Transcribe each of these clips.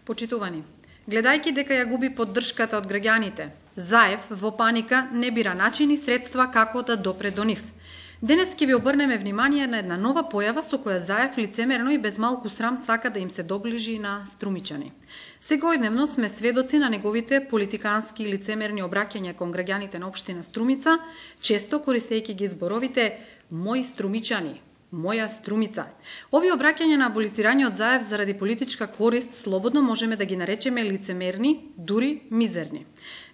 Почитувани, гледајќи дека ја губи поддршката од граѓаните, Заев во паника не бира начини и средства како да допре до нив. Денес ќе ви обрнеме внимание на една нова појава со која Заев лицемерно и без малку срам сака да им се доближи на струмичани. Секојдневно сме сведоци на неговите политикански и лицемерни обраќања кон граѓаните на општина Струмица, често користејќи ги зборовите „мои струмичани“, „моја струмица“. Овие обраќања на аболицираниот Заев заради политичка корист слободно можеме да ги наречеме лицемерни, дури мизерни.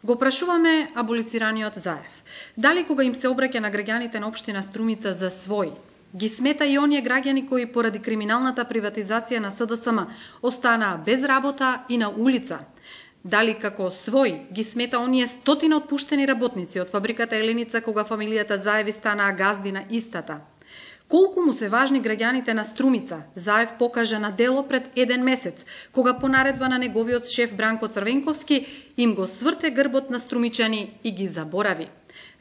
Го прашуваме аболицираниот Заев, дали кога им се обраќа на граѓаните на општина Струмица за свој, ги смета и оние граѓани кои поради криминалната приватизација на СДСМ останаа без работа и на улица? Дали како свој ги смета оние стотина отпуштени работници од фабриката Еленица кога фамилијата Заеви станаа газди на истата? Колку му се важни граѓаните на Струмица, Заев покажа на дело пред еден месец, кога по наредба на неговиот шеф Бранко Црвенковски им го сврте грбот на струмичани и ги заборави.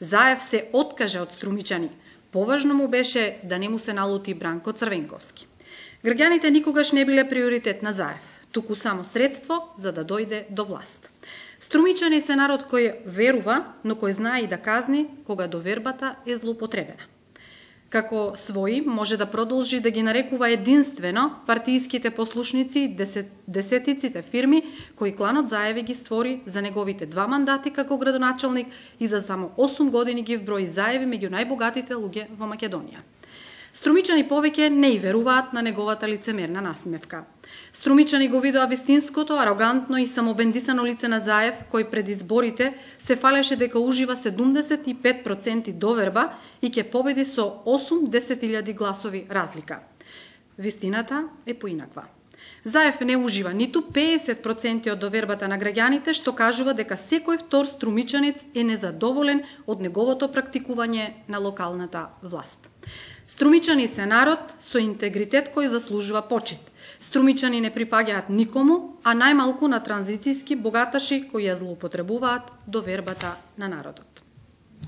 Заев се откаже од струмичани. Поважно му беше да не му се налути Бранко Црвенковски. Граѓаните никогаш не биле приоритет на Заев, туку само средство за да дојде до власт. Струмичани се народ кој верува, но кој знае и да казни кога довербата е злоупотребена. Како своји може да продолжи да ги нарекува единствено партијските послушници и десетиците фирми кои кланот Заеви ги створи за неговите 2 мандати како градоначалник и за само 8 години ги вброи Заеви меѓу најбогатите луѓе во Македонија. Струмичани повеќе не и веруваат на неговата лицемерна насмевка. Струмичани го видоа вистинското, арогантно и самобендисано лице на Заев, кој пред изборите се фалеше дека ужива 75% доверба и ќе победи со 8-10.000 гласови разлика. Вистината е поинаква. Заев не ужива ниту 50% од довербата на граѓаните, што кажува дека секој втор струмичанец е незадоволен од неговото практикување на локалната власт. Струмичани се народ со интегритет кој заслужува почит. Струмичани не припаѓаат никому, а најмалку на транзицијски богаташи кои ја злоупотребуваат довербата на народот.